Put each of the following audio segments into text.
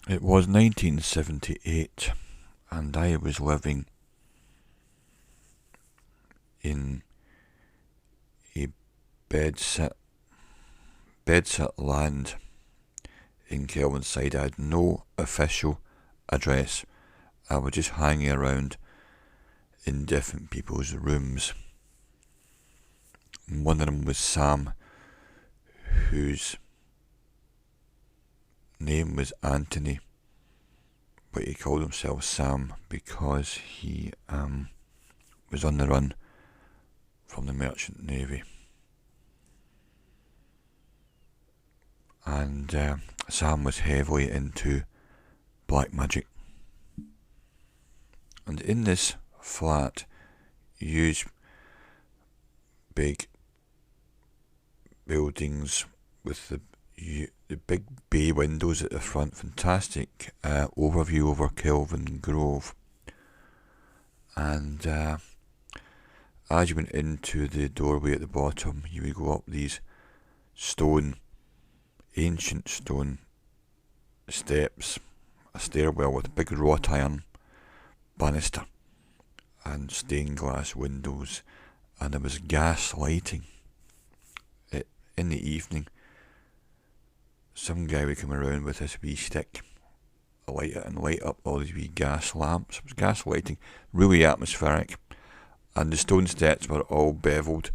It was 1978, and I was living in a bedsit land in Kelvinside. I had no official address. I was just hanging around in different people's rooms. One of them was Sam, whose name was Anthony, but he called himself Sam because he was on the run from the Merchant Navy. And Sam was heavily into black magic. And in this flat, huge, big buildings with the big bay windows at the front, fantastic overview over Kelvin Grove. And as you went into the doorway at the bottom, you would go up these ancient stone steps, a stairwell with a big wrought iron banister and stained glass windows, and there was gas lighting. In the evening, some guy would come around with his wee stick, light it and light up all these wee gas lamps. It was gas lighting, really atmospheric, and the stone steps were all bevelled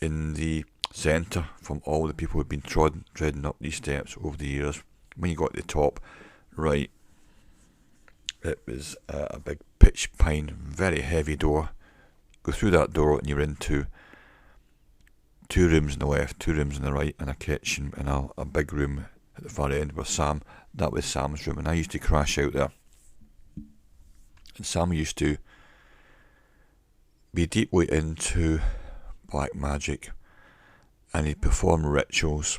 in the centre from all the people who had been treading up these steps over the years. When you got to the top, right, it was a big pitch pine, very heavy door. Go through that door and you're into 2 rooms on the left, 2 rooms on the right, and a kitchen, and a big room at the far end with Sam. That was Sam's room, and I used to crash out there. And Sam used to be deeply into black magic, and he'd perform rituals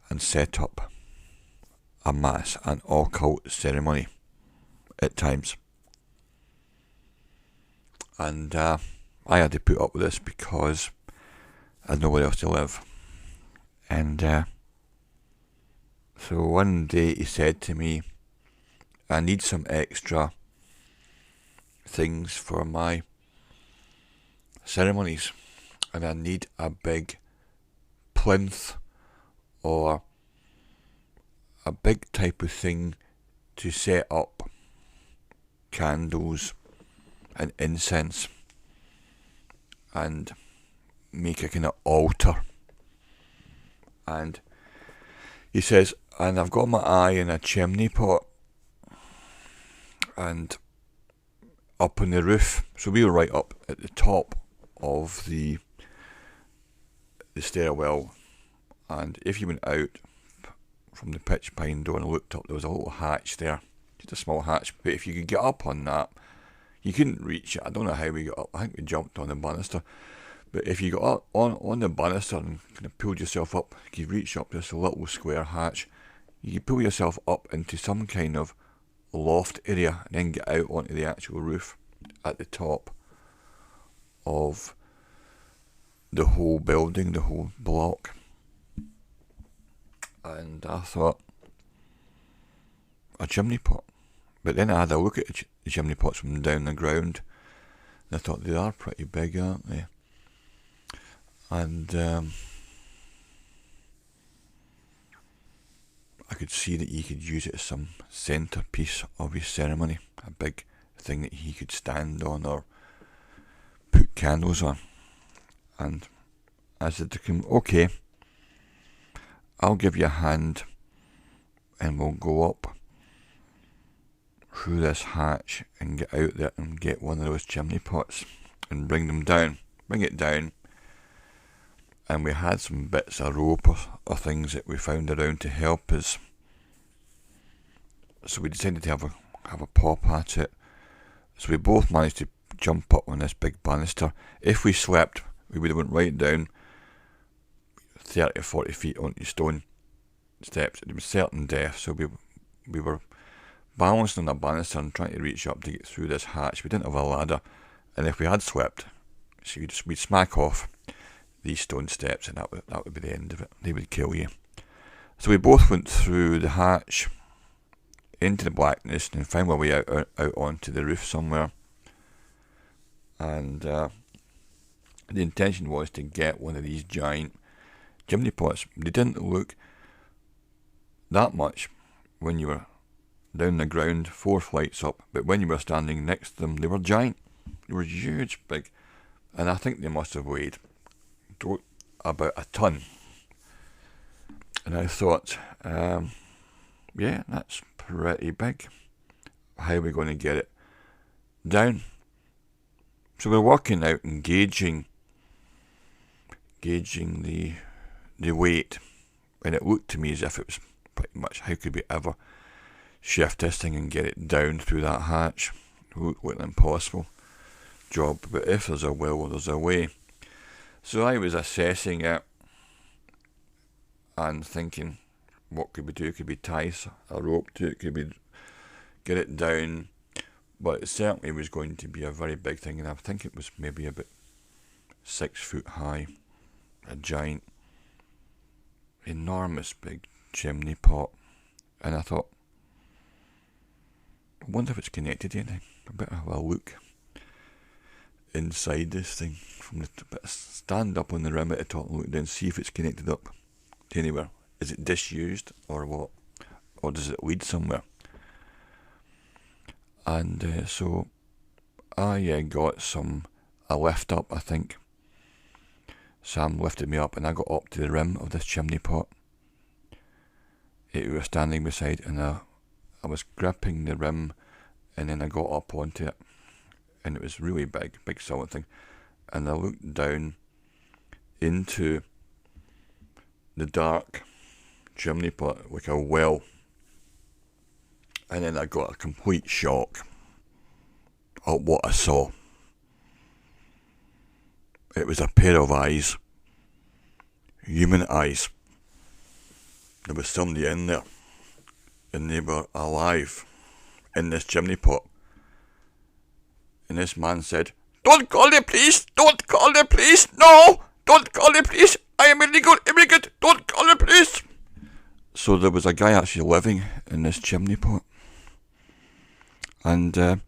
and set up a mass, an occult ceremony at times. And I had to put up with this because I had nowhere else to live. And so one day he said to me, I need some extra things for my ceremonies, and I need a big plinth or a big type of thing to set up candles and incense and make a kind of altar. And he says, and I've got my eye in a chimney pot and up on the roof. So we were right up at the top of the stairwell, and if you went out from the pitch pine door and looked up, there was a little hatch there, just a small hatch, but if you could get up on that, you couldn't reach it. I don't know how we got up. I think we jumped on the banister, but if you got up on the banister and kind of pulled yourself up, you could reach up this little square hatch. You could pull yourself up into some kind of loft area and then get out onto the actual roof at the top of the whole building, the whole block. And I thought, a chimney pot. But then I had a look at the chimney pots from down the ground, and I thought, they are pretty big, aren't they? And I could see that he could use it as some centrepiece of his ceremony, a big thing that he could stand on or put candles on. And I said to him, okay, I'll give you a hand and we'll go up through this hatch and get out there and get one of those chimney pots and bring it down. And we had some bits of rope or things that we found around to help us. So we decided to have a pop at it. So we both managed to jump up on this big banister. If we slept, we would have went right down 30 or 40 feet onto stone steps. It was certain death, so we were balancing on a banister and trying to reach up to get through this hatch. We didn't have a ladder, and if we had slept, so we'd smack off these stone steps, and that would be the end of it. They would kill you. So we both went through the hatch, into the blackness and found my way out onto the roof somewhere. And the intention was to get one of these giant chimney pots. They didn't look that much when you were down the ground 4 flights up, but when you were standing next to them, they were giant. They were huge, big, and I think they must have weighed about a ton. And I thought, yeah, that's pretty big. How are we going to get it down? So we're working out and gauging the weight, and it looked to me as if it was pretty much, how could we ever shift this thing and get it down through that hatch? It looked like an impossible job, but if there's a will, there's a way. So I was assessing it and thinking, what could we do? Could we tie a rope to it? Could we get it down? But it certainly was going to be a very big thing, and I think it was maybe about 6 foot high. A giant, enormous big chimney pot. And I thought, I wonder if it's connected to anything. I better have a look inside this thing. Stand up on the rim at the top and look down, see if it's connected up to anywhere. Is it disused or what? Or does it lead somewhere? And so I got a lift up, I think. Sam lifted me up and I got up to the rim of this chimney pot. We were standing beside, and I was gripping the rim, and then I got up onto it, and it was really big solid thing. And I looked down into the dark chimney pot like a well, and then I got a complete shock at what I saw. It was a pair of eyes, human eyes. There was somebody in there, and they were alive in this chimney pot. And this man said, "Don't call the police! Don't call the police! No! Don't call the police! I am illegal immigrant! Don't call the police!" So there was a guy actually living in this chimney pot. And I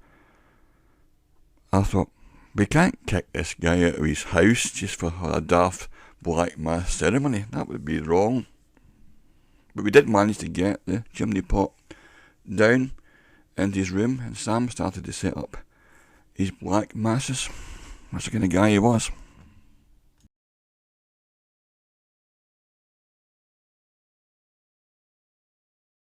thought, we can't kick this guy out of his house just for a daft black mass ceremony. That would be wrong. But we did manage to get the chimney pot down into his room, and Sam started to set up his black masses. That's the kind of guy he was.